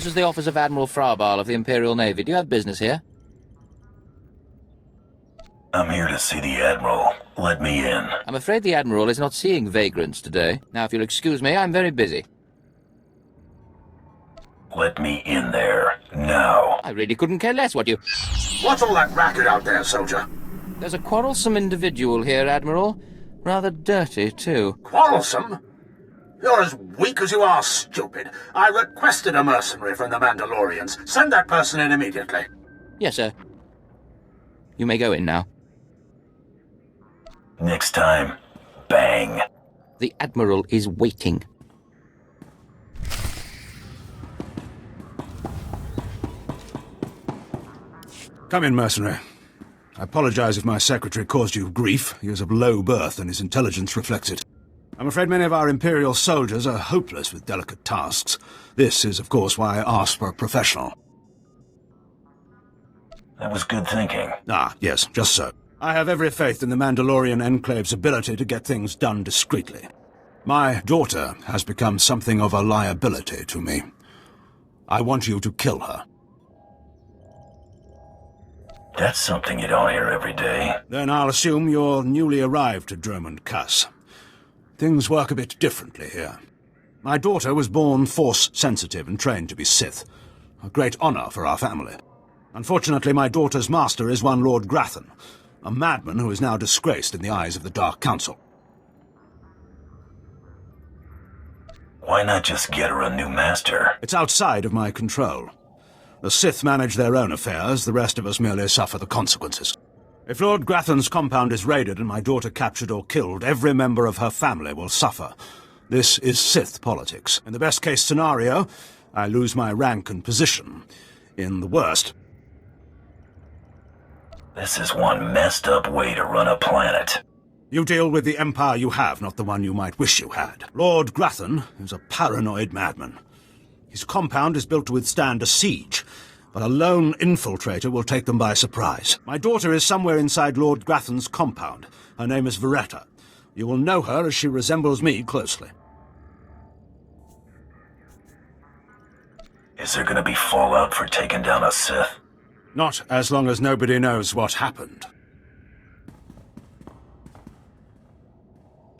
This is the office of Admiral Frabal of the Imperial Navy. Do you have business here? I'm here to see the Admiral. Let me in. I'm afraid the Admiral is not seeing vagrants today. Now, if you'll excuse me, I'm very busy. Let me in there, now. I really couldn't care less what you... What's all that racket out there, soldier? There's a quarrelsome individual here, Admiral. Rather dirty, too. Quarrelsome? You're as weak as you are stupid. I requested a mercenary from the Mandalorians. Send that person in immediately. Yes, sir. You may go in now. Next time, bang. The Admiral is waiting. Come in, mercenary. I apologize if my secretary caused you grief. He is of low birth, and his intelligence reflects it. I'm afraid many of our Imperial soldiers are hopeless with delicate tasks. This is, of course, why I asked for a professional. That was good thinking. Ah, yes, just so. I have every faith in the Mandalorian Enclave's ability to get things done discreetly. My daughter has become something of a liability to me. I want you to kill her. That's something you don't hear every day. Then I'll assume you're newly arrived to Dromund Kaas. Things work a bit differently here. My daughter was born Force-sensitive and trained to be Sith. A great honor for our family. Unfortunately, my daughter's master is one Lord Grathan, a madman who is now disgraced in the eyes of the Dark Council. Why not just get her a new master? It's outside of my control. The Sith manage their own affairs, the rest of us merely suffer the consequences. If Lord Grathan's compound is raided and my daughter captured or killed, every member of her family will suffer. This is Sith politics. In the best-case scenario, I lose my rank and position. In the worst... This is one messed up way to run a planet. You deal with the empire you have, not the one you might wish you had. Lord Grathan is a paranoid madman. His compound is built to withstand a siege, but a lone infiltrator will take them by surprise. My daughter is somewhere inside Lord Grathan's compound. Her name is Veretta. You will know her as she resembles me closely. Is there gonna be fallout for taking down a Sith? Not as long as nobody knows what happened.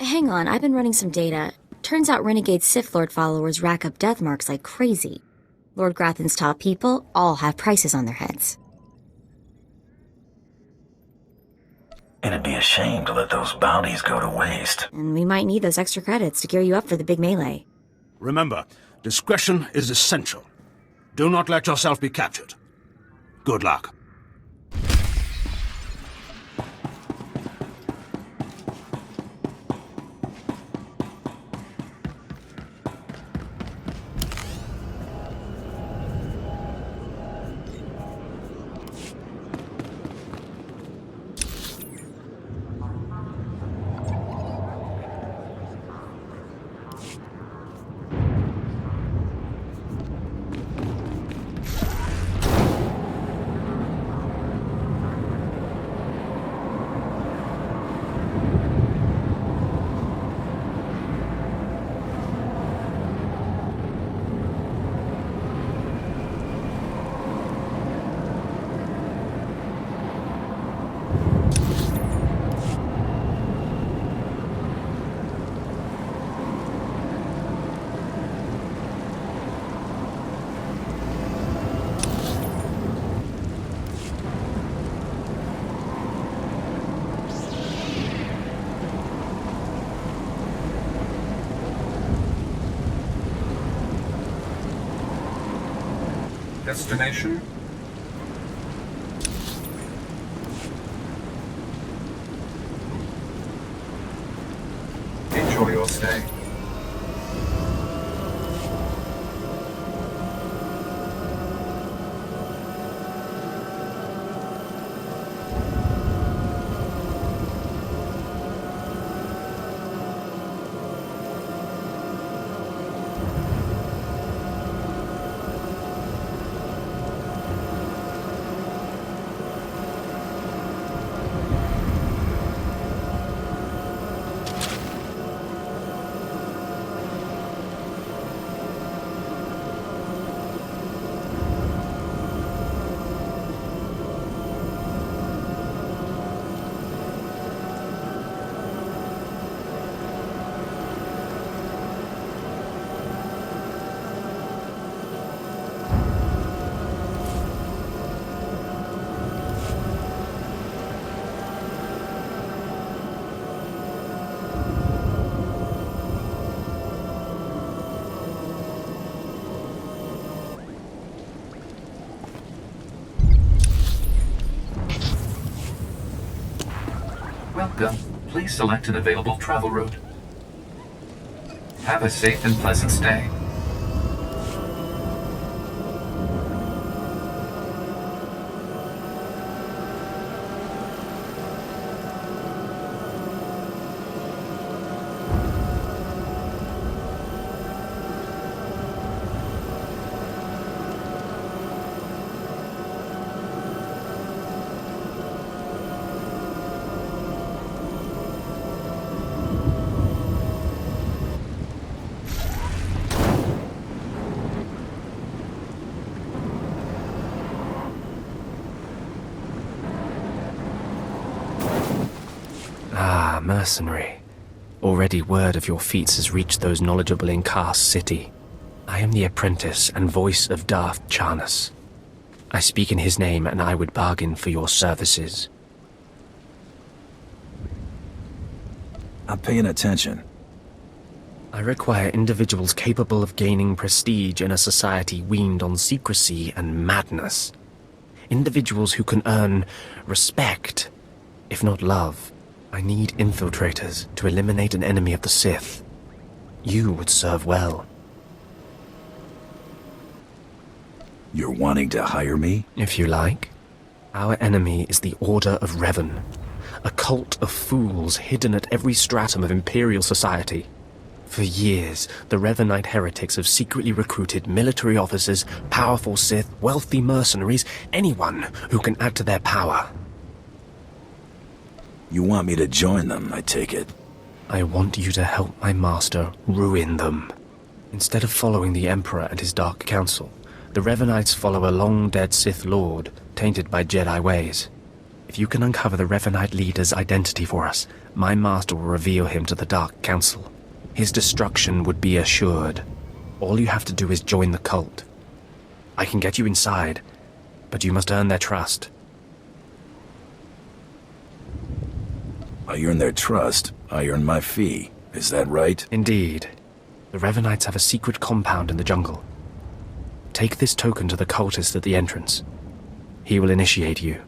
Hang on, I've been running some data. Turns out renegade Sith Lord followers rack up death marks like crazy. Lord Grathan's top people all have prices on their heads. It'd be a shame to let those bounties go to waste. And we might need those extra credits to gear you up for the big melee. Remember, discretion is essential. Do not let yourself be captured. Good luck. Destination? Enjoy your stay. Welcome. Please select an available travel route. Have a safe and pleasant stay. Ah, mercenary. Already word of your feats has reached those knowledgeable in Kaas City. I am the apprentice and voice of Darth Charnas. I speak in his name, and I would bargain for your services. I'm paying attention. I require individuals capable of gaining prestige in a society weaned on secrecy and madness. Individuals who can earn respect, if not love. I need infiltrators to eliminate an enemy of the Sith. You would serve well. You're wanting to hire me? If you like. Our enemy is the Order of Revan, a cult of fools hidden at every stratum of Imperial society. For years, the Revanite heretics have secretly recruited military officers, powerful Sith, wealthy mercenaries, anyone who can add to their power. You want me to join them, I take it. I want you to help my master ruin them. Instead of following the Emperor and his Dark Council, the Revanites follow a long-dead Sith Lord, tainted by Jedi ways. If you can uncover the Revanite leader's identity for us, my master will reveal him to the Dark Council. His destruction would be assured. All you have to do is join the cult. I can get you inside, but you must earn their trust. I earn their trust, I earn my fee. Is that right? Indeed. The Revanites have a secret compound in the jungle. Take this token to the cultist at the entrance. He will initiate you.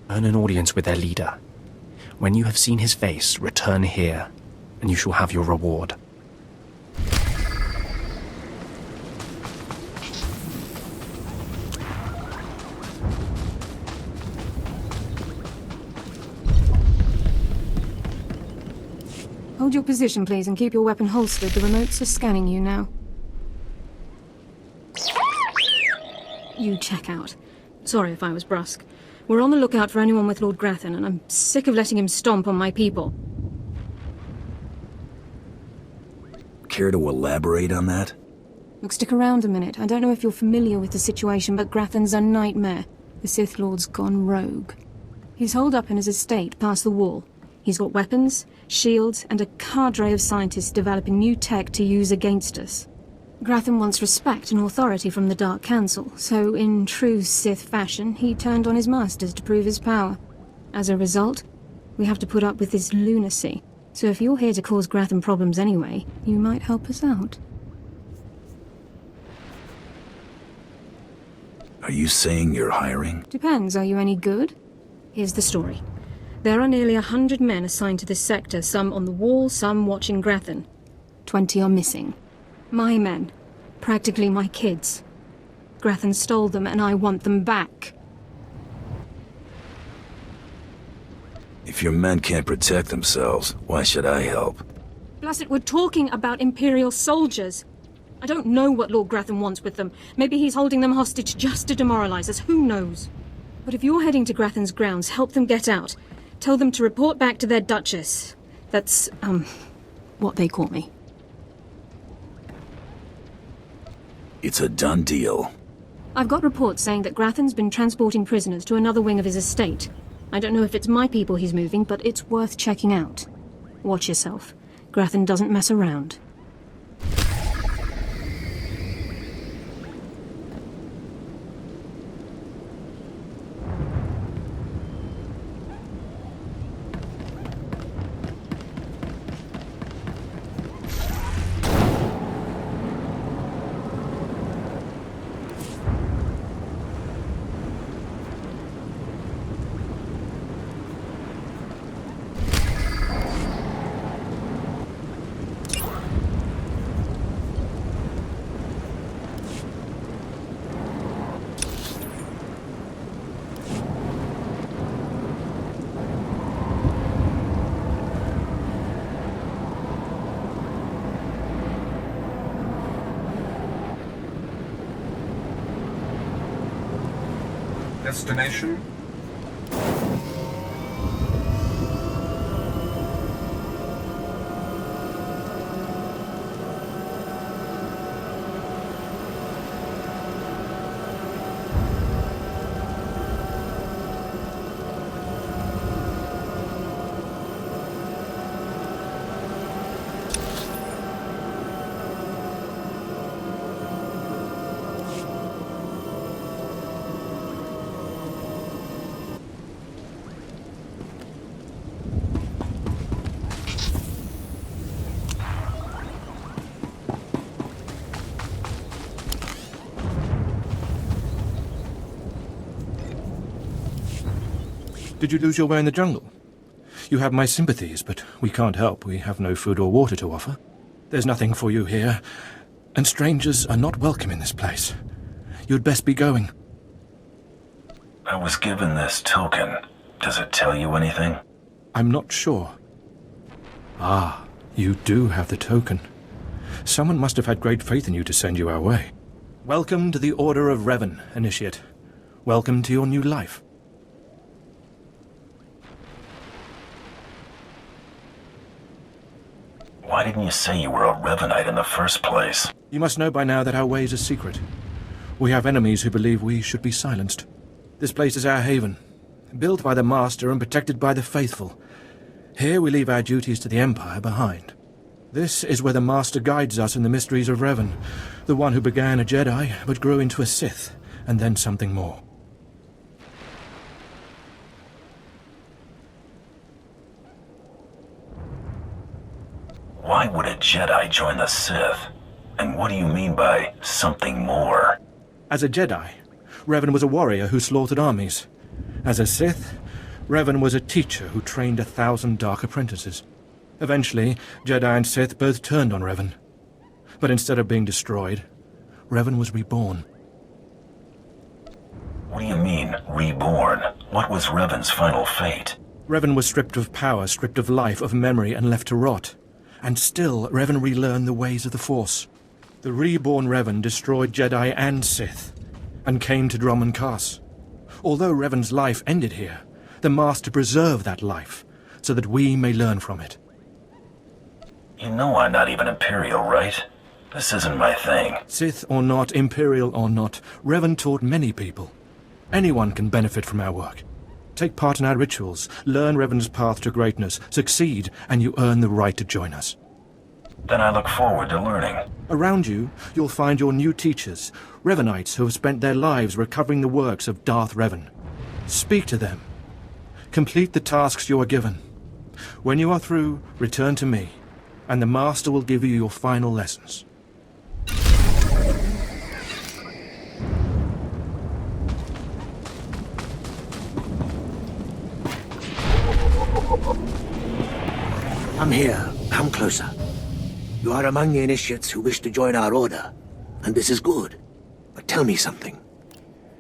Earn an audience with their leader. When you have seen his face, return here, and you shall have your reward. Hold your position, please, and keep your weapon holstered. The remotes are scanning you now. You check out. Sorry if I was brusque. We're on the lookout for anyone with Lord Grathan, and I'm sick of letting him stomp on my people. Care to elaborate on that? Look, stick around a minute. I don't know if you're familiar with the situation, but Grathan's a nightmare. The Sith Lord's gone rogue. He's holed up in his estate past the wall. He's got weapons, shields, and a cadre of scientists developing new tech to use against us. Grathan wants respect and authority from the Dark Council, so in true Sith fashion, he turned on his masters to prove his power. As a result, we have to put up with his lunacy. So if you're here to cause Grathan problems anyway, you might help us out. Are you saying you're hiring? Depends, are you any good? Here's the story. There are nearly 100 men assigned to this sector, some on the wall, some watching Grathan. 20 are missing. My men. Practically my kids. Grathan stole them, and I want them back. If your men can't protect themselves, why should I help? Blast it, we're talking about Imperial soldiers. I don't know what Lord Grathan wants with them. Maybe he's holding them hostage just to demoralize us, who knows? But if you're heading to Grathan's grounds, help them get out. Tell them to report back to their Duchess. That's, what they call me. It's a done deal. I've got reports saying that Grathan's been transporting prisoners to another wing of his estate. I don't know if it's my people he's moving, but it's worth checking out. Watch yourself. Grathan doesn't mess around. Destination? Did you lose your way in the jungle? You have my sympathies, but we can't help. We have no food or water to offer. There's nothing for you here, and strangers are not welcome in this place. You'd best be going. I was given this token. Does it tell you anything? I'm not sure. Ah, you do have the token. Someone must have had great faith in you to send you our way. Welcome to the Order of Revan, Initiate. Welcome to your new life. Why didn't you say you were a Revanite in the first place? You must know by now that our ways are secret. We have enemies who believe we should be silenced. This place is our haven, built by the Master and protected by the faithful. Here we leave our duties to the Empire behind. This is where the Master guides us in the mysteries of Revan, the one who began a Jedi but grew into a Sith, and then something more. Why would a Jedi join the Sith? And what do you mean by something more? As a Jedi, Revan was a warrior who slaughtered armies. As a Sith, Revan was a teacher who trained 1,000 dark apprentices. Eventually, Jedi and Sith both turned on Revan. But instead of being destroyed, Revan was reborn. What do you mean, reborn? What was Revan's final fate? Revan was stripped of power, stripped of life, of memory, and left to rot. And still, Revan relearned the ways of the Force. The reborn Revan destroyed Jedi and Sith, and came to Dromund Kaas. Although Revan's life ended here, the Master preserved that life, so that we may learn from it. You know I'm not even Imperial, right? This isn't my thing. Sith or not, Imperial or not, Revan taught many people. Anyone can benefit from our work. Take part in our rituals, learn Revan's path to greatness, succeed, and you earn the right to join us. Then I look forward to learning. Around you, you'll find your new teachers, Revanites who have spent their lives recovering the works of Darth Revan. Speak to them. Complete the tasks you are given. When you are through, return to me, and the Master will give you your final lessons. Come here. Come closer. You are among the initiates who wish to join our order, and this is good. But tell me something.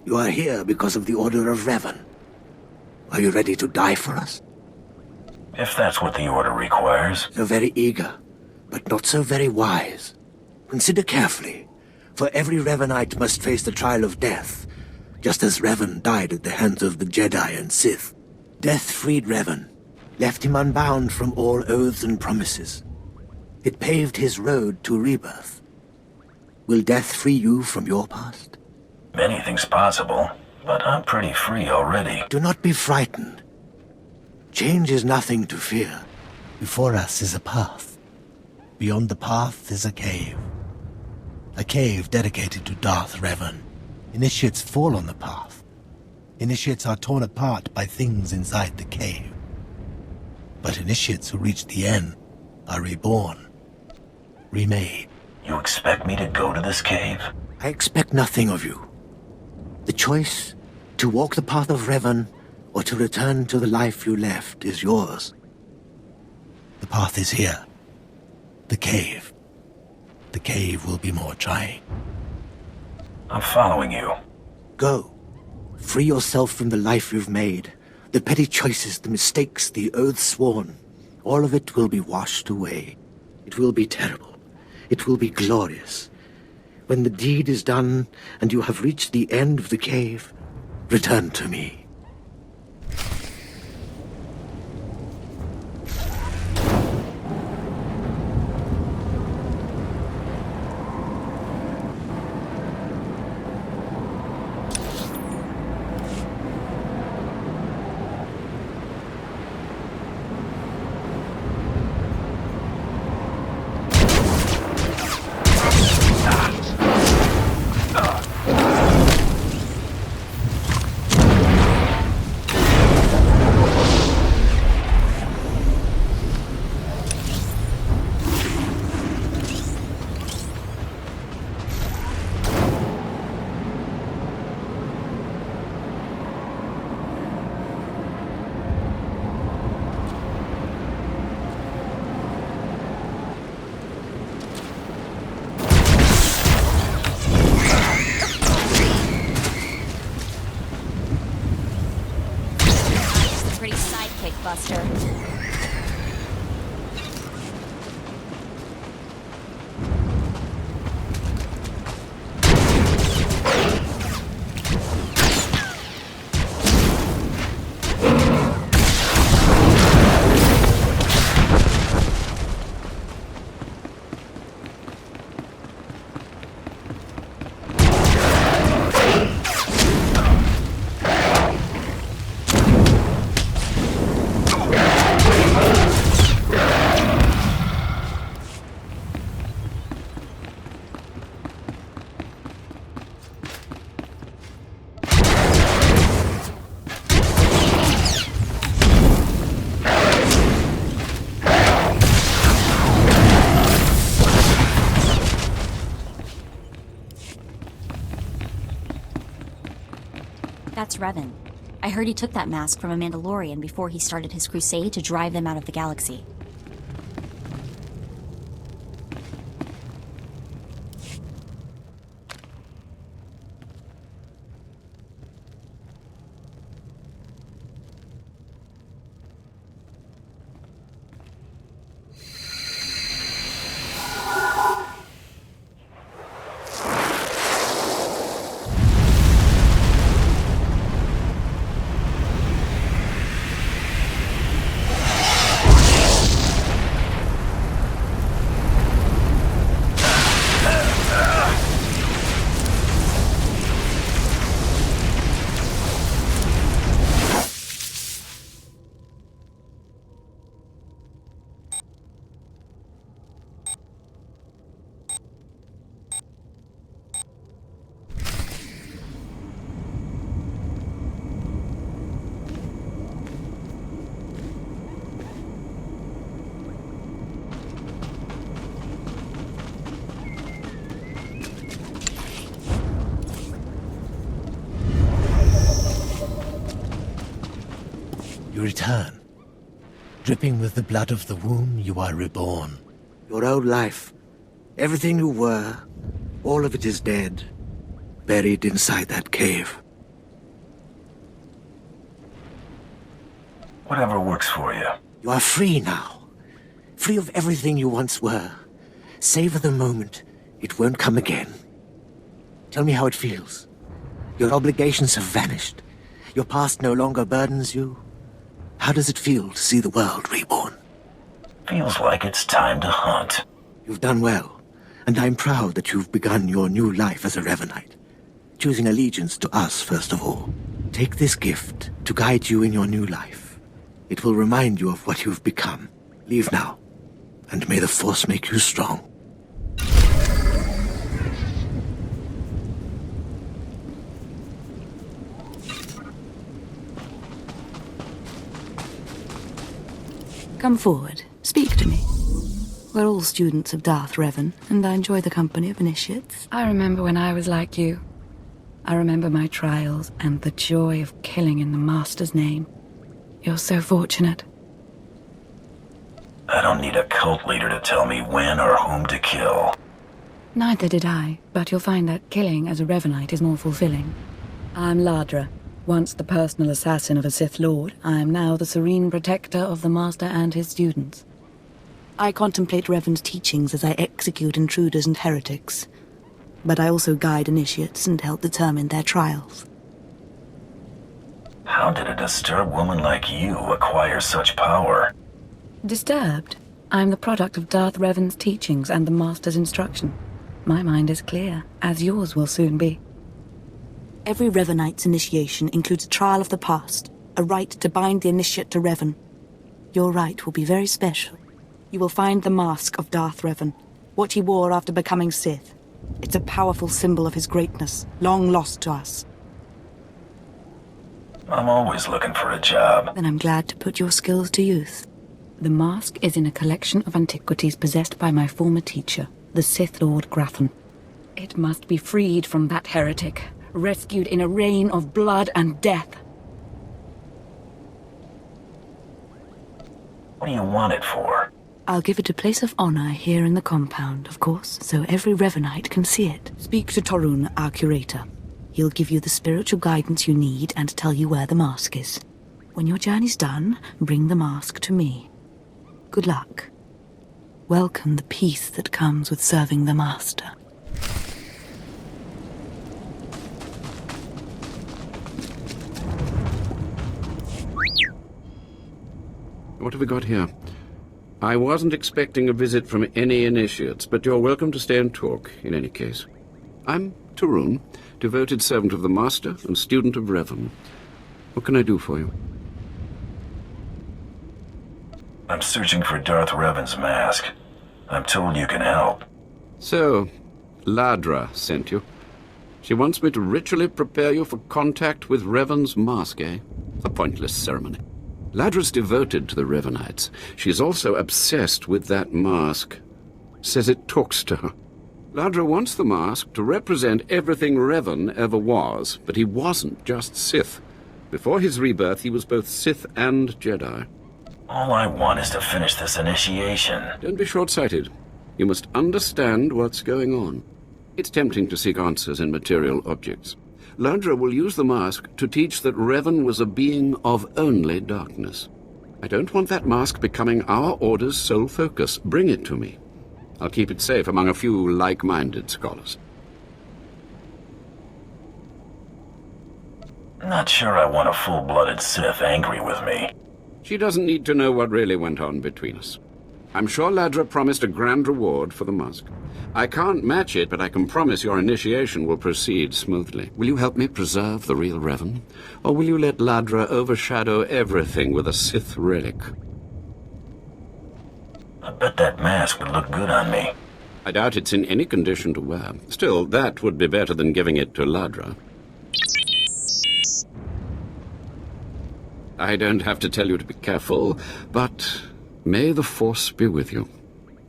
You are here because of the Order of Revan. Are you ready to die for us? If that's what the Order requires. So very eager, but not so very wise. Consider carefully, for every Revanite must face the trial of death, just as Revan died at the hands of the Jedi and Sith. Death freed Revan, left him unbound from all oaths and promises. It paved his road to rebirth. Will death free you from your past? Anything's possible, but I'm pretty free already. Do not be frightened. Change is nothing to fear. Before us is a path. Beyond the path is a cave. A cave dedicated to Darth Revan. Initiates fall on the path. Initiates are torn apart by things inside the cave. But initiates who reach the end are reborn, remade. You expect me to go to this cave? I expect nothing of you. The choice to walk the path of Revan or to return to the life you left is yours. The path is here. The cave. The cave will be more trying. I'm following you. Go. Free yourself from the life you've made. The petty choices, the mistakes, the oaths sworn. All of it will be washed away. It will be terrible. It will be glorious. When the deed is done and you have reached the end of the cave, return to me. Pretty sidekick, Buster. That's Revan. I heard he took that mask from a Mandalorian before he started his crusade to drive them out of the galaxy. You return. Dripping with the blood of the womb, you are reborn. Your old life, everything you were, all of it is dead, buried inside that cave. Whatever works for you. You are free now. Free of everything you once were. Savor the moment. It won't come again. Tell me how it feels. Your obligations have vanished. Your past no longer burdens you. How does it feel to see the world reborn? Feels like it's time to hunt. You've done well, and I'm proud that you've begun your new life as a Revanite, choosing allegiance to us first of all. Take this gift to guide you in your new life. It will remind you of what you've become. Leave now, and may the Force make you strong. Come forward. Speak to me. We're all students of Darth Revan, and I enjoy the company of initiates. I remember when I was like you. I remember my trials and the joy of killing in the Master's name. You're so fortunate. I don't need a cult leader to tell me when or whom to kill. Neither did I, but you'll find that killing as a Revanite is more fulfilling. I'm Ladra. Once the personal assassin of a Sith Lord, I am now the serene protector of the Master and his students. I contemplate Revan's teachings as I execute intruders and heretics, but I also guide initiates and help determine their trials. How did a disturbed woman like you acquire such power? Disturbed? I'm the product of Darth Revan's teachings and the Master's instruction. My mind is clear, as yours will soon be. Every Revanite's initiation includes a trial of the past, a rite to bind the initiate to Revan. Your rite will be very special. You will find the mask of Darth Revan, what he wore after becoming Sith. It's a powerful symbol of his greatness, long lost to us. I'm always looking for a job. Then I'm glad to put your skills to use. The mask is in a collection of antiquities possessed by my former teacher, the Sith Lord Grathan. It must be freed from that heretic, rescued in a rain of blood and death. What do you want it for? I'll give it a place of honor here in the compound, of course, so every Revanite can see it. Speak to Torun, our curator. He'll give you the spiritual guidance you need and tell you where the mask is. When your journey's done, bring the mask to me. Good luck. Welcome the peace that comes with serving the Master. What have we got here? I wasn't expecting a visit from any initiates, but you're welcome to stay and talk, in any case. I'm Torun, devoted servant of the Master and student of Revan. What can I do for you? I'm searching for Darth Revan's mask. I'm told you can help. So, Ladra sent you. She wants me to ritually prepare you for contact with Revan's mask, eh? A pointless ceremony. Ladra's devoted to the Revanites. She's also obsessed with that mask. Says it talks to her. Ladra wants the mask to represent everything Revan ever was, but he wasn't just Sith. Before his rebirth, he was both Sith and Jedi. All I want is to finish this initiation. Don't be short-sighted. You must understand what's going on. It's tempting to seek answers in material objects. Ladra will use the mask to teach that Revan was a being of only darkness. I don't want that mask becoming our Order's sole focus. Bring it to me. I'll keep it safe among a few like-minded scholars. Not sure I want a full-blooded Sith angry with me. She doesn't need to know what really went on between us. I'm sure Ladra promised a grand reward for the mask. I can't match it, but I can promise your initiation will proceed smoothly. Will you help me preserve the real Revan? Or will you let Ladra overshadow everything with a Sith relic? I bet that mask would look good on me. I doubt it's in any condition to wear. Still, that would be better than giving it to Ladra. I don't have to tell you to be careful, but may the Force be with you.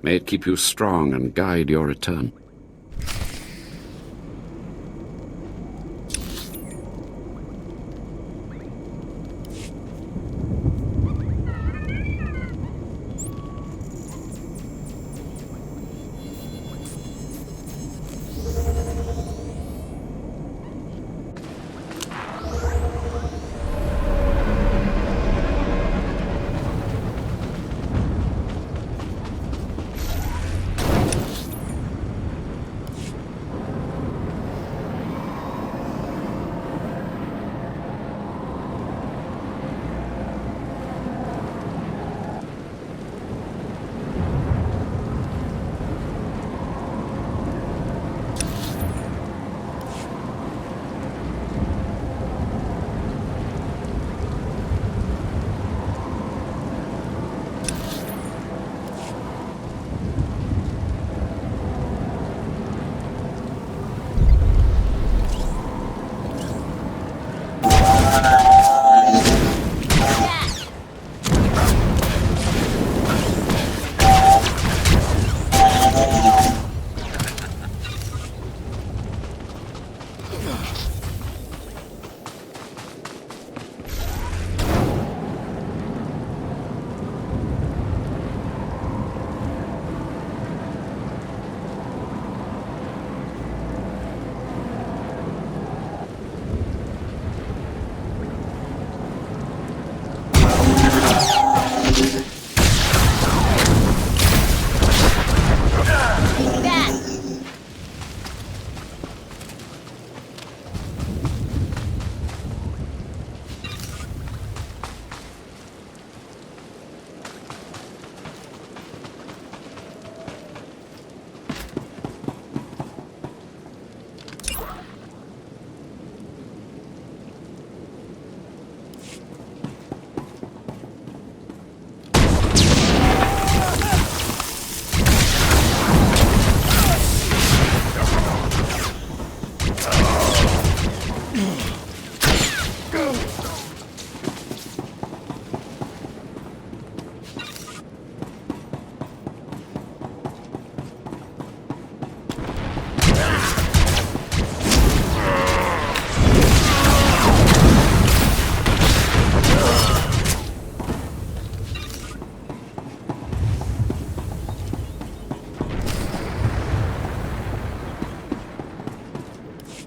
May it keep you strong and guide your return.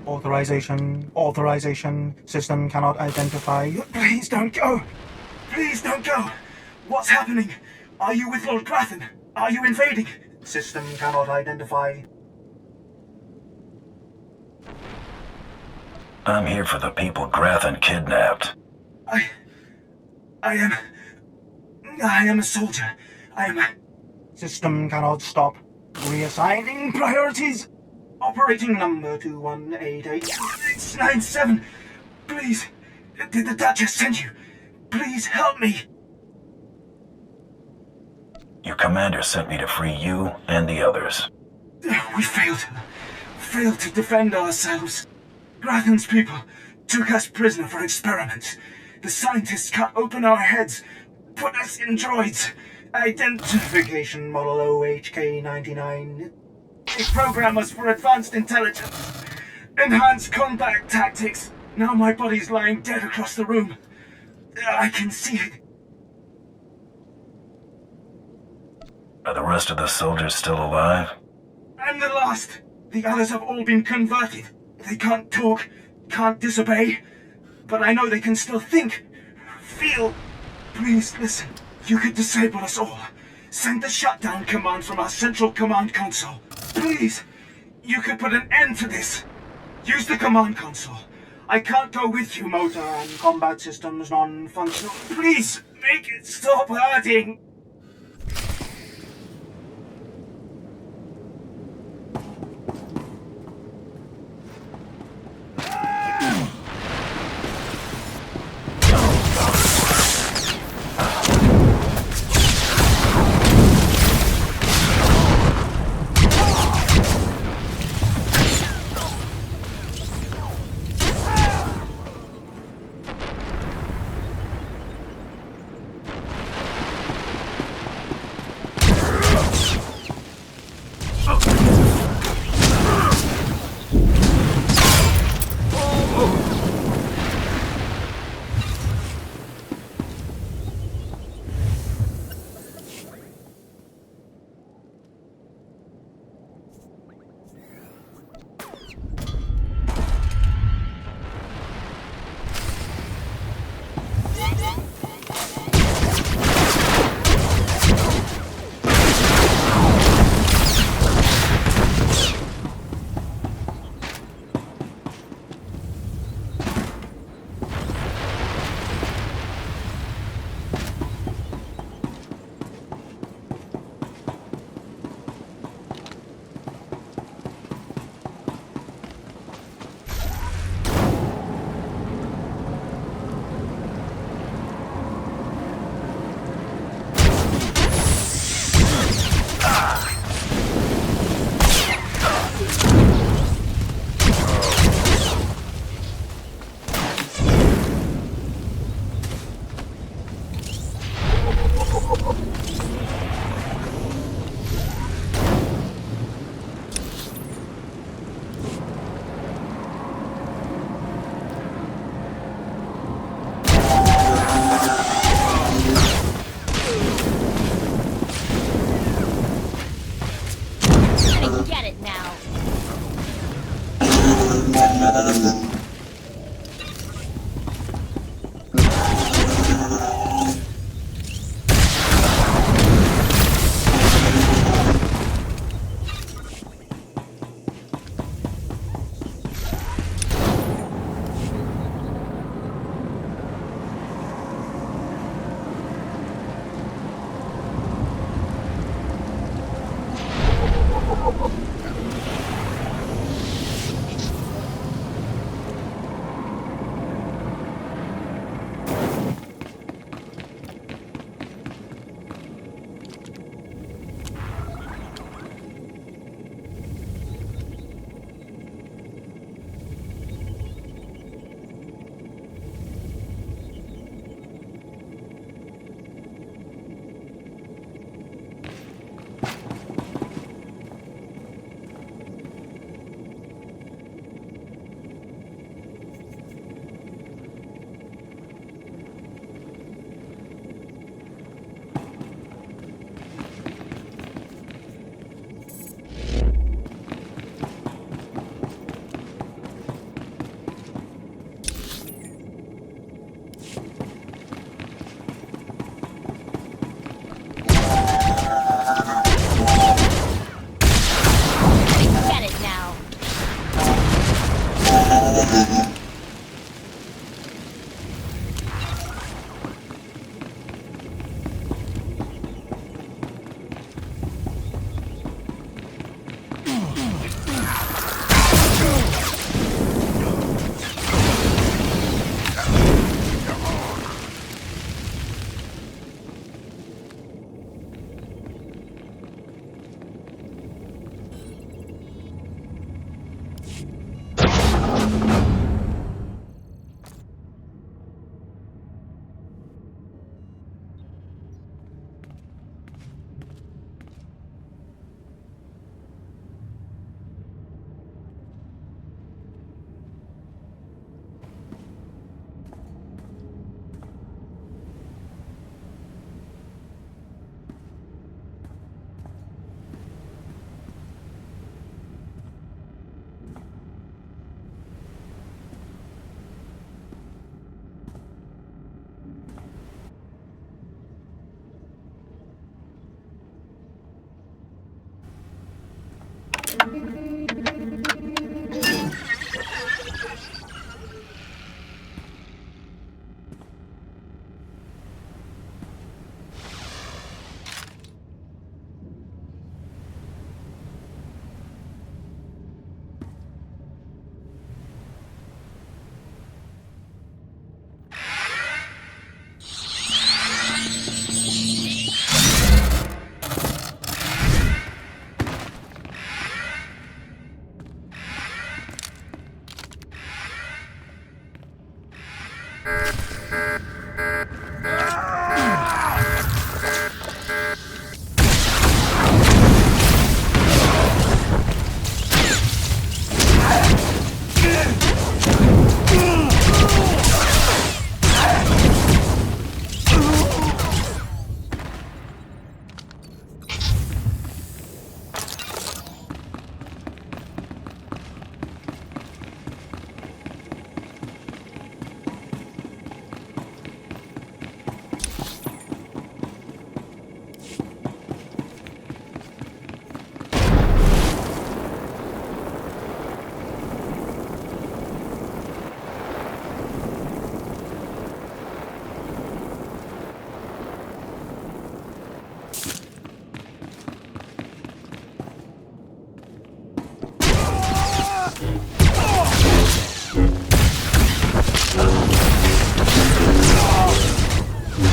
Authorization. Authorization. System cannot identify. Please don't go! Please don't go! What's happening? Are you with Lord Grathan? Are you invading? System cannot identify. I'm here for the people Grathan kidnapped. I am a soldier. System cannot stop. Reassigning priorities. Operating number 2188697. Please, did the Duchess send you? Please help me. Your commander sent me to free you and the others. We failed to defend ourselves. Grathan's people took us prisoner for experiments. The scientists cut open our heads, put us in droids. Identification model OHK-99. They program us for advanced intelligence. Enhanced combat tactics. Now my body's lying dead across the room. I can see it. Are the rest of the soldiers still alive? I'm the last. The others have all been converted. They can't talk, can't disobey. But I know they can still think, feel. Please listen. You could disable us all. Send the shutdown command from our central command console. Please. You could put an end to this. Use the command console. I can't go with you, motor and combat systems non-functional. Please, make it stop hurting.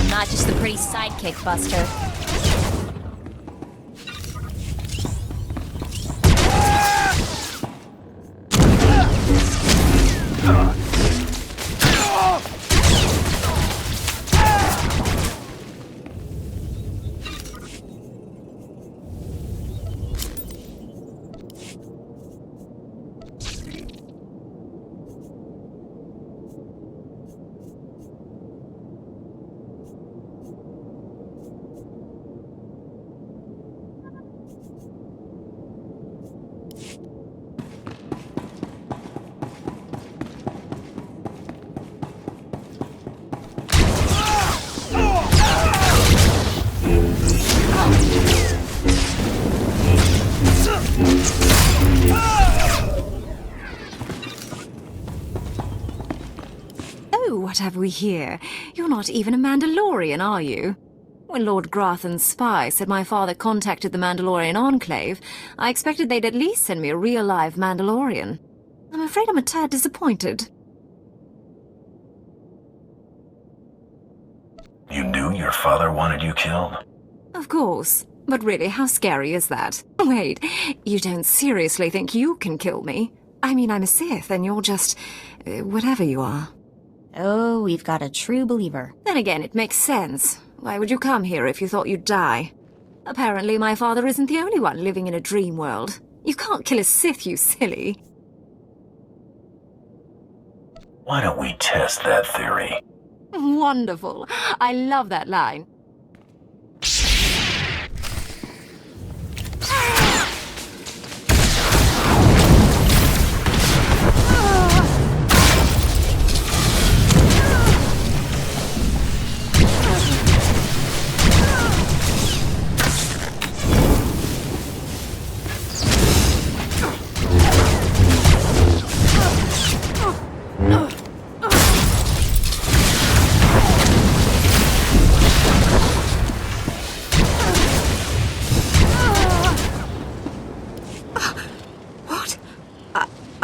Not just the pretty sidekick, Buster. Oh, what have we here? You're not even a Mandalorian, are you? When Lord Grathan's spy said my father contacted the Mandalorian Enclave, I expected they'd at least send me a real-live Mandalorian. I'm afraid I'm a tad disappointed. You knew your father wanted you killed? Of course. But really, how scary is that? Wait, you don't seriously think you can kill me? I mean, I'm a Sith, and you're just... whatever you are. Oh, we've got a true believer. Then again, it makes sense. Why would you come here if you thought you'd die? Apparently, my father isn't the only one living in a dream world. You can't kill a Sith, you silly. Why don't we test that theory? Wonderful. I love that line.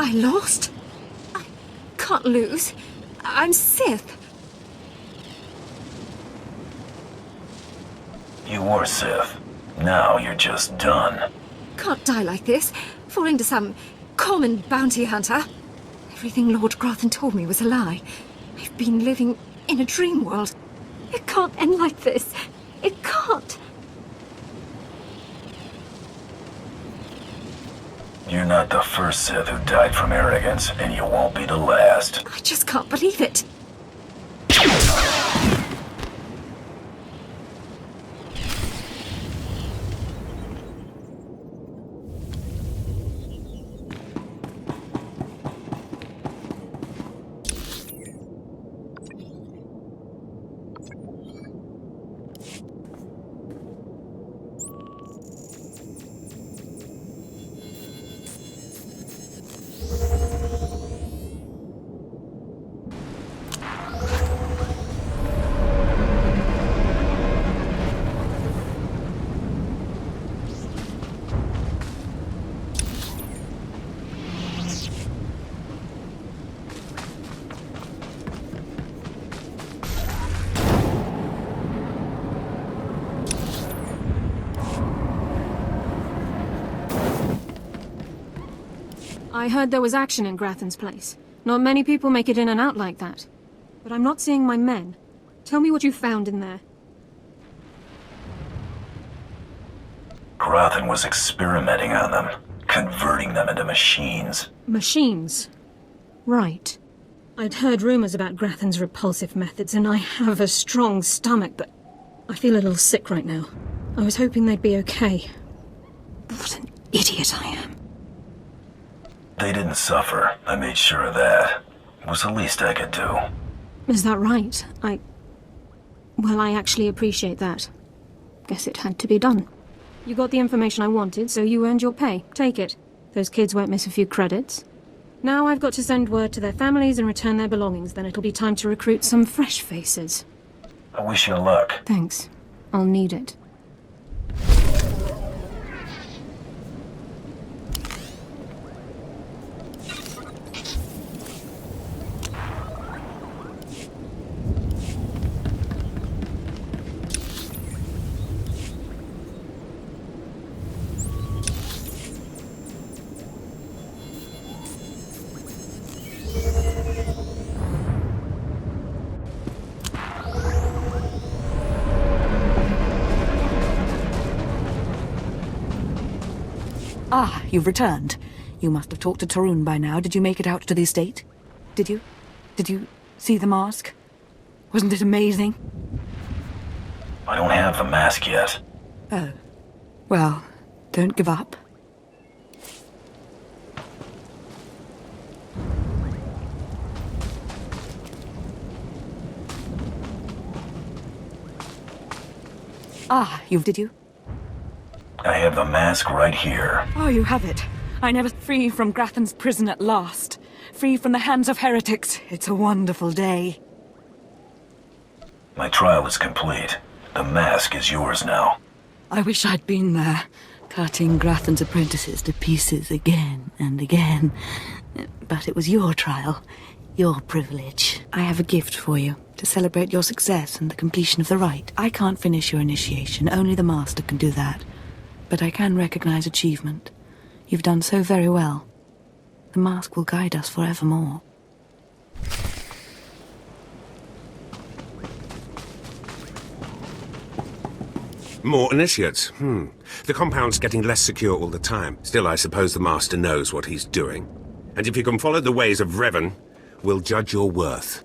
I lost? I can't lose. I'm Sith. You were Sith. Now you're just done. Can't die like this, falling to some common bounty hunter. Everything Lord Grothan told me was a lie. I've been living in a dream world. It can't end like this. It can't. You're not the first Sith who died from arrogance, and you won't be the last. I just can't believe it. I heard there was action in Grathan's place. Not many people make it in and out like that. But I'm not seeing my men. Tell me what you found in there. Grothan was experimenting on them, converting them into machines. Machines? Right. I'd heard rumors about Grathan's repulsive methods, and I have a strong stomach, but I feel a little sick right now. I was hoping they'd be okay. What an idiot I am. They didn't suffer. I made sure of that. It was the least I could do. Is that right? Well, I actually appreciate that. Guess it had to be done. You got the information I wanted, so you earned your pay. Take it. Those kids won't miss a few credits. Now I've got to send word to their families and return their belongings, then it'll be time to recruit some fresh faces. I wish you luck. Thanks. I'll need it. Ah, you've returned. You must have talked to Torun by now. Did you make it out to the estate? Did you? Did you see the mask? Wasn't it amazing? I don't have the mask yet. Oh. Well, don't give up. Ah, did you? I have the mask right here. Oh, you have it. I never free from Grathan's prison at last. Free from the hands of heretics. It's a wonderful day. My trial is complete. The mask is yours now. I wish I'd been there, cutting Grathan's apprentices to pieces again and again. But it was your trial, your privilege. I have a gift for you, to celebrate your success and the completion of the rite. I can't finish your initiation, only the Master can do that. But I can recognize achievement. You've done so very well. The mask will guide us forevermore. More initiates. The compound's getting less secure all the time. Still, I suppose the Master knows what he's doing. And if you can follow the ways of Revan, we'll judge your worth.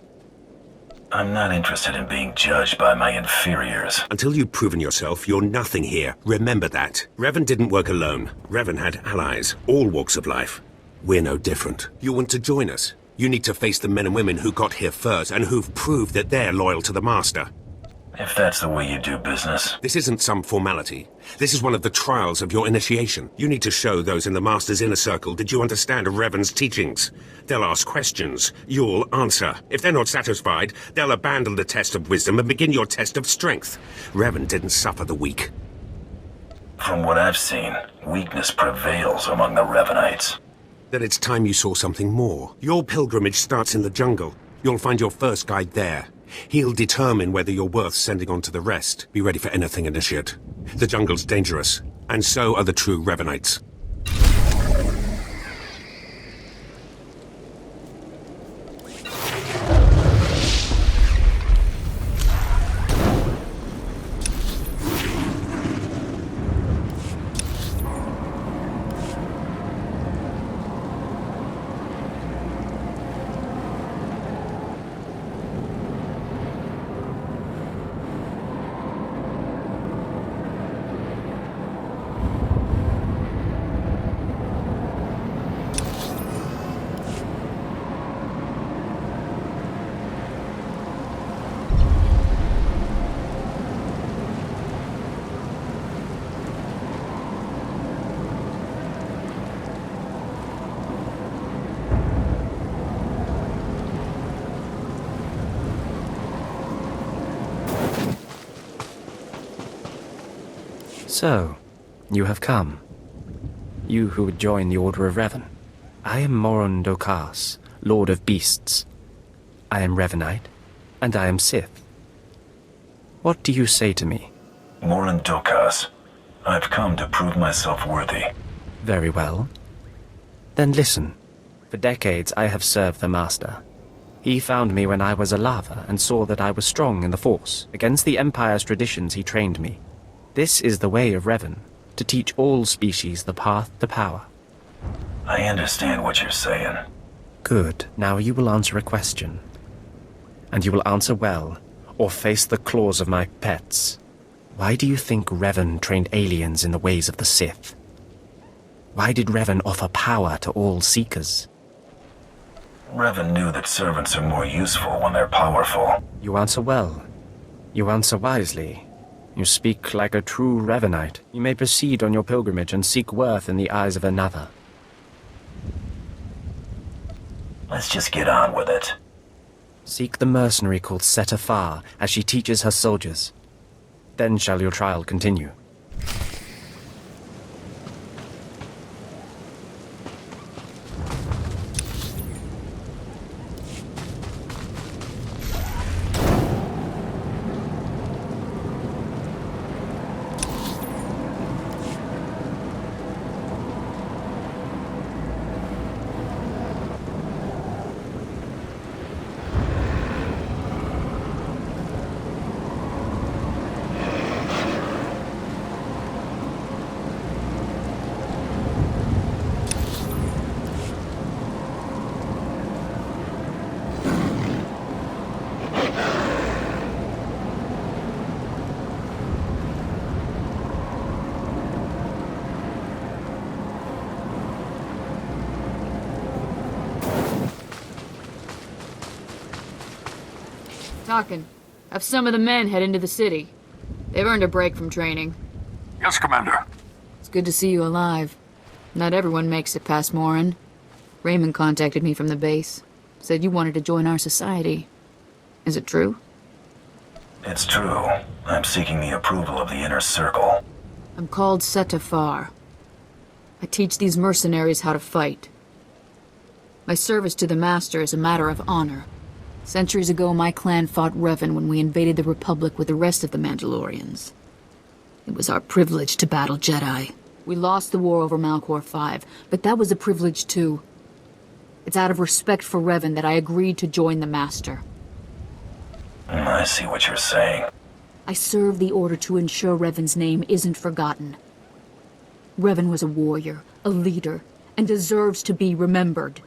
I'm not interested in being judged by my inferiors. Until you've proven yourself, you're nothing here. Remember that. Revan didn't work alone. Revan had allies, all walks of life. We're no different. You want to join us? You need to face the men and women who got here first and who've proved that they're loyal to the Master. If that's the way you do business. This isn't some formality. This is one of the trials of your initiation. You need to show those in the Master's inner circle that you understand Revan's teachings. They'll ask questions. You'll answer. If they're not satisfied, they'll abandon the test of wisdom and begin your test of strength. Revan didn't suffer the weak. From what I've seen, weakness prevails among the Revanites. Then it's time you saw something more. Your pilgrimage starts in the jungle. You'll find your first guide there. He'll determine whether you're worth sending on to the rest. Be ready for anything, Initiate. The jungle's dangerous, and so are the true Revanites. So, you have come. You who would join the Order of Revan. I am Dromund Kaas, Lord of Beasts. I am Revanite, and I am Sith. What do you say to me? Dromund Kaas, I've come to prove myself worthy. Very well. Then listen. For decades I have served the Master. He found me when I was a lava and saw that I was strong in the Force. Against the Empire's traditions he trained me. This is the way of Revan, to teach all species the path to power. I understand what you're saying. Good. Now you will answer a question. And you will answer well, or face the claws of my pets. Why do you think Revan trained aliens in the ways of the Sith? Why did Revan offer power to all Seekers? Revan knew that servants are more useful when they're powerful. You answer well. You answer wisely. You speak like a true Revanite. You may proceed on your pilgrimage and seek worth in the eyes of another. Let's just get on with it. the mercenary called SWTOR as she teaches her soldiers. Then shall your trial continue. Talking. Have some of the men head into the city. They've earned a break from training. Yes, Commander. It's good to see you alive. Not everyone makes it past Morin. Raymond contacted me from the base. Said you wanted to join our society. Is it true? It's true. I'm seeking the approval of the Inner Circle. I'm called SWTOR. I teach these mercenaries how to fight. My service to the Master is a matter of honor. Centuries ago, my clan fought Revan when we invaded the Republic with the rest of the Mandalorians. It was our privilege to battle Jedi. We lost the war over Malchor 5, but that was a privilege too. It's out of respect for Revan that I agreed to join the Master. I see what you're saying. I serve the Order to ensure Revan's name isn't forgotten. Revan was a warrior, a leader, and deserves to be remembered.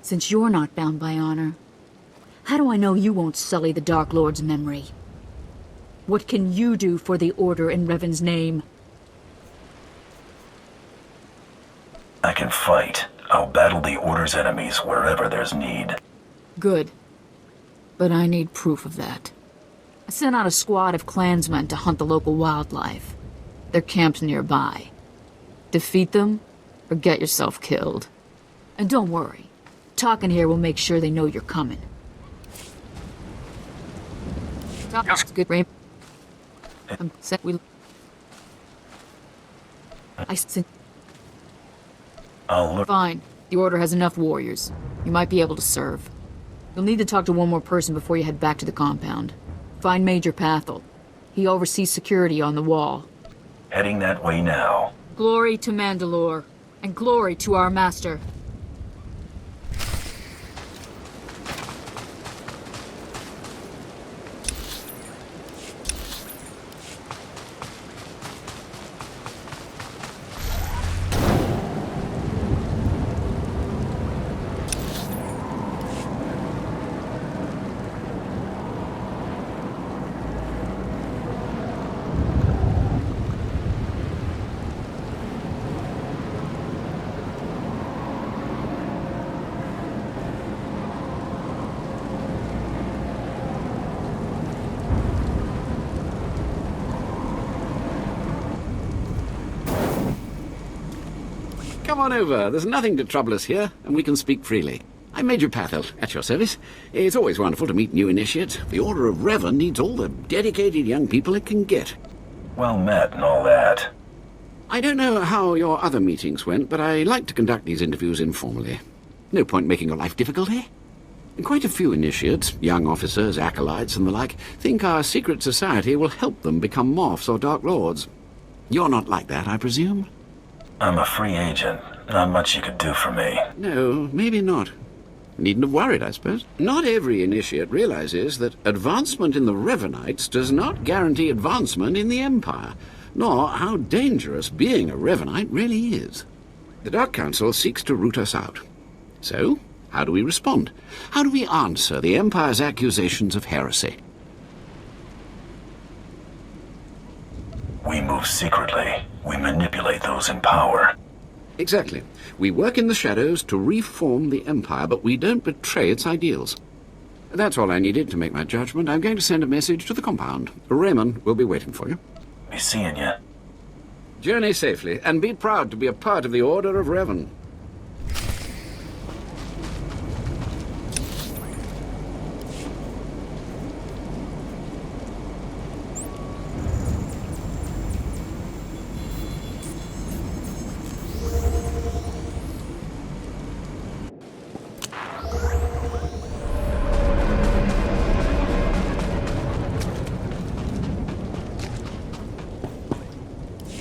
Since you're not bound by honor, how do I know you won't sully the Dark Lord's memory? What can you do for the Order in Revan's name? I can fight. I'll battle the Order's enemies wherever there's need. Good. But I need proof of that. I sent out a squad of clansmen to hunt the local wildlife. Their camp's nearby. Defeat them, or get yourself killed. And don't worry. Talking here will make sure they know you're coming. Yes. Good, Ray. I'm set. I said. I'll look. Fine. The Order has enough warriors. You might be able to serve. You'll need to talk to one more person before you head back to the compound. Find Major Pathel. He oversees security on the wall. Heading that way now. Glory to Mandalore, and glory to our master. Come on over. There's nothing to trouble us here, and we can speak freely. I'm Major Pathel, at your service. It's always wonderful to meet new initiates. The Order of Revan needs all the dedicated young people it can get. Well met and all that. I don't know how your other meetings went, but I like to conduct these interviews informally. No point making your life difficult, eh? And quite a few initiates, young officers, acolytes, and the like, think our secret society will help them become Morphs or Dark Lords. You're not like that, I presume? I'm a free agent. Not much you could do for me. No, maybe not. Needn't have worried, I suppose. Not every initiate realizes that advancement in the Revanites does not guarantee advancement in the Empire, nor how dangerous being a Revanite really is. The Dark Council seeks to root us out. So, how do we respond? How do we answer the Empire's accusations of heresy? We move secretly. We manipulate those in power. Exactly. We work in the shadows to reform the Empire, but we don't betray its ideals. That's all I needed to make my judgment. I'm going to send a message to the compound. Raymond will be waiting for you. Be seeing you. Journey safely, and be proud to be a part of the Order of Revan.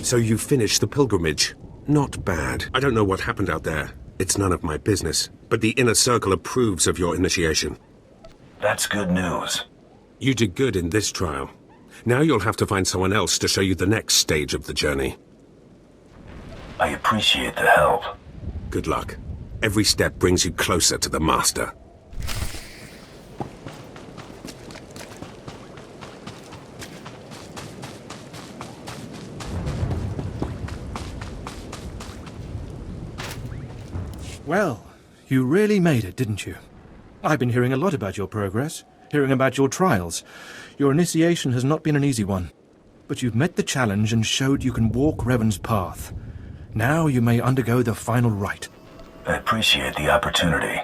So you finished the pilgrimage. Not bad. I don't know what happened out there. It's none of my business. But the Inner Circle approves of your initiation. That's good news. You did good in this trial. Now you'll have to find someone else to show you the next stage of the journey. I appreciate the help. Good luck. Every step brings you closer to the Master. Well, you really made it, didn't you? I've been hearing a lot about your progress, hearing about your trials. Your initiation has not been an easy one, but you've met the challenge and showed you can walk Revan's path. Now you may undergo the final rite. I appreciate the opportunity.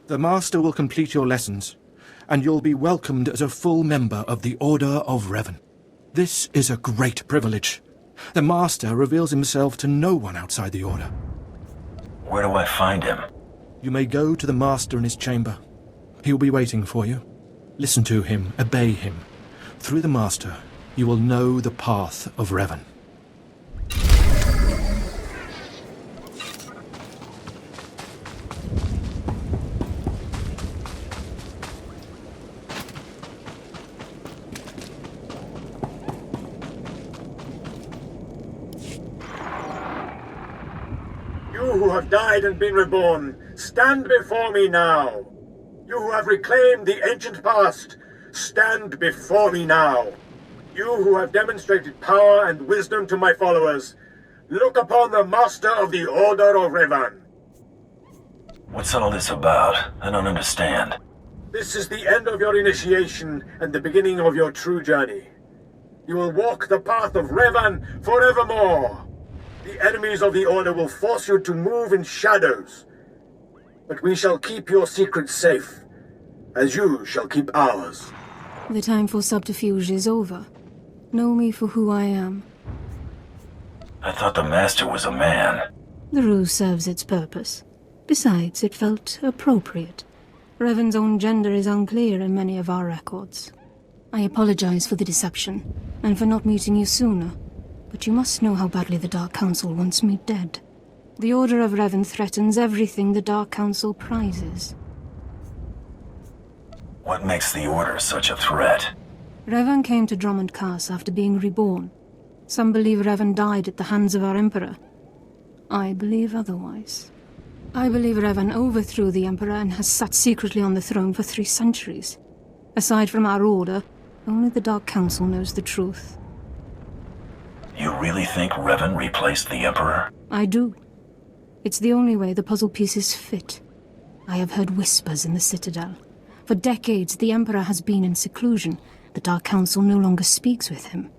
The Master will complete your lessons, and you'll be welcomed as a full member of the Order of Revan. This is a great privilege. The Master reveals himself to no one outside the Order. Where do I find him? You may go to the Master in his chamber. He'll be waiting for you. Listen to him, obey him. Through the Master, you will know the path of Revan. You who have died and been reborn, stand before me now. You who have reclaimed the ancient past, stand before me now. You who have demonstrated power and wisdom to my followers, look upon the Master of the Order of Revan. What's all this about? I don't understand. This is the end of your initiation and the beginning of your true journey. You will walk the path of Revan forevermore. The enemies of the Order will force you to move in shadows. But we shall keep your secrets safe, as you shall keep ours. The time for subterfuge is over. Know me for who I am. I thought the Master was a man. The ruse serves its purpose. Besides, it felt appropriate. Revan's own gender is unclear in many of our records. I apologize for the deception, and for not meeting you sooner, but you must know how badly the Dark Council wants me dead. The Order of Revan threatens everything the Dark Council prizes. What makes the Order such a threat? Revan came to Dromund Kaas after being reborn. Some believe Revan died at the hands of our Emperor. I believe otherwise. I believe Revan overthrew the Emperor and has sat secretly on the throne for 3 centuries. Aside from our Order, only the Dark Council knows the truth. You really think Revan replaced the Emperor? I do. It's the only way the puzzle pieces fit. I have heard whispers in the Citadel. For decades, the Emperor has been in seclusion. The Dark Council no longer speaks with him.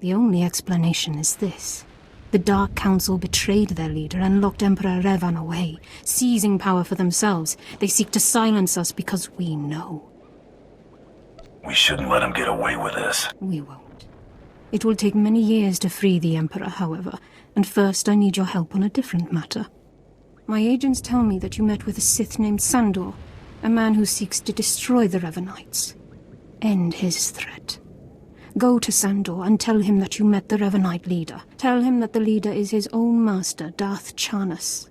The only explanation is this. The Dark Council betrayed their leader and locked Emperor Revan away, seizing power for themselves. They seek to silence us because we know. We shouldn't let him get away with this. We won't. It will take many years to free the Emperor, however, and first I need your help on a different matter. My agents tell me that you met with a Sith named Sandor, a man who seeks to destroy the Revanites. End his threat. Go to Sandor and tell him that you met the Revanite leader. Tell him that the leader is his own master, Darth Charnas.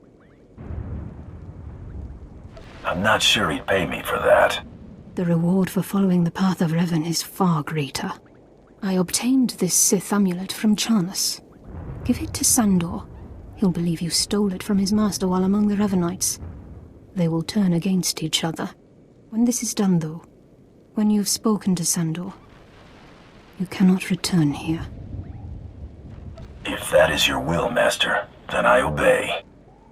I'm not sure he'd pay me for that. The reward for following the path of Revan is far greater. I obtained this Sith amulet from Charnas. Give it to Sandor. He'll believe you stole it from his master while among the Revanites. They will turn against each other. When this is done, though, when you've spoken to Sandor, you cannot return here. If that is your will, Master, then I obey.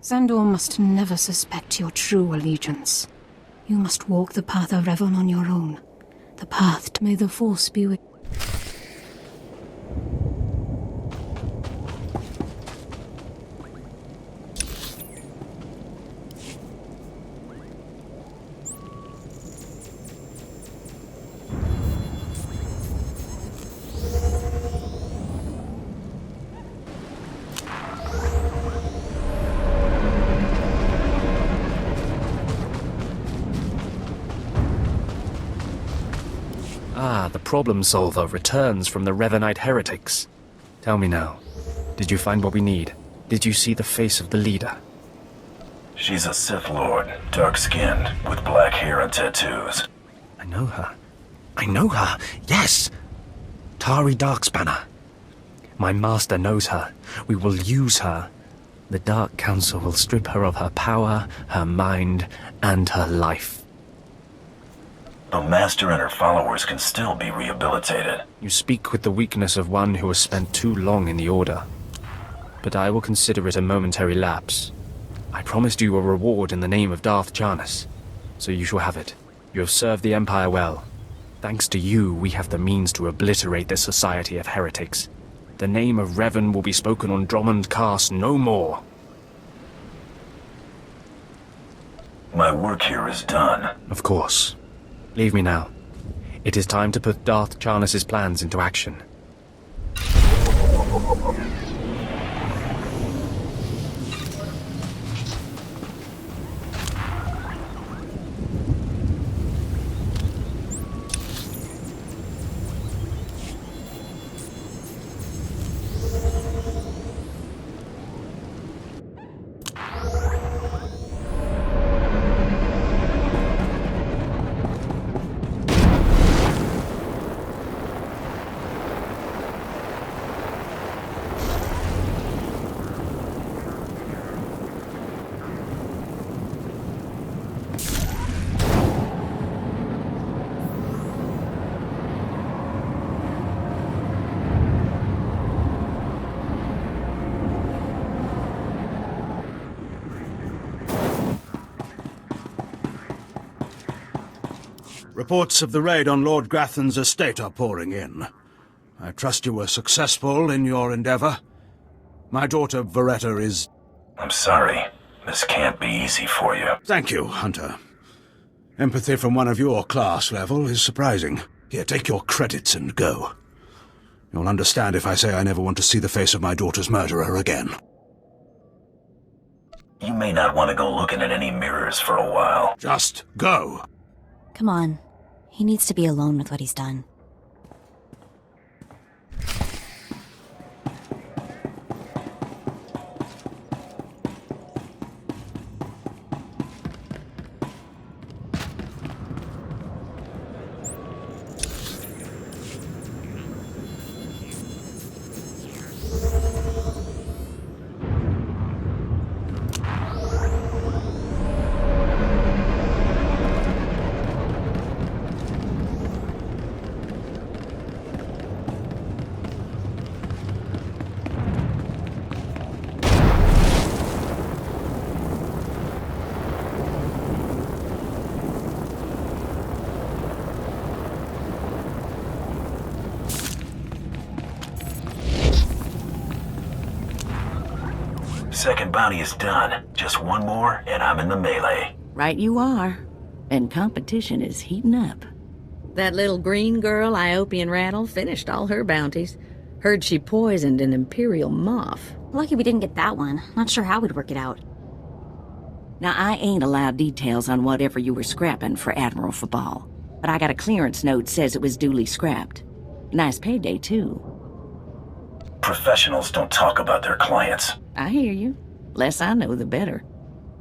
Sandor must never suspect your true allegiance. You must walk the path of Revan on your own. The path to... May the Force be with... The problem solver returns from the Revanite heretics. Tell me now, did you find what we need? Did you see the face of the leader? She's a Sith Lord, dark-skinned, with black hair and tattoos. I know her. I know her, yes! Tari Darkspanner. My master knows her. We will use her. The Dark Council will strip her of her power, her mind, and her life. The Master and her followers can still be rehabilitated. You speak with the weakness of one who has spent too long in the Order. But I will consider it a momentary lapse. I promised you a reward in the name of Darth Charnas, so you shall have it. You have served the Empire well. Thanks to you, we have the means to obliterate this society of heretics. The name of Revan will be spoken on Dromund Kaas no more. My work here is done. Of course. Leave me now. It is time to put Darth Charnas' plans into action. Reports of the raid on Lord Grathan's estate are pouring in. I trust you were successful in your endeavor. My daughter, Veretta, is... I'm sorry. This can't be easy for you. Thank you, Hunter. Empathy from one of your class level is surprising. Here, take your credits and go. You'll understand if I say I never want to see the face of my daughter's murderer again. You may not want to go looking at any mirrors for a while. Just go. Come on. He needs to be alone with what he's done. Second bounty is done. Just one more, and I'm in the melee. Right you are. And competition is heating up. That little green girl, Iopian Rattle, finished all her bounties. Heard she poisoned an Imperial moth. Lucky we didn't get that one. Not sure how we'd work it out. Now, I ain't allowed details on whatever you were scrapping for Admiral Fabal, but I got a clearance note says it was duly scrapped. Nice payday, too. Professionals don't talk about their clients. I hear you. Less I know, the better.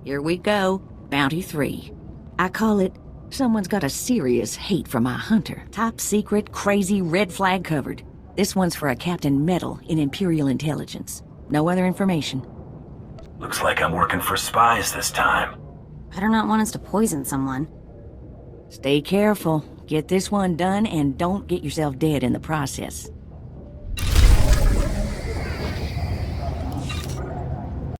Here we go. Bounty 3. I call it, someone's got a serious hate for my hunter. Top secret, crazy, red flag covered. This one's for a Captain Metal in Imperial Intelligence. No other information. Looks like I'm working for spies this time. Better not want us to poison someone. Stay careful. Get this one done and don't get yourself dead in the process.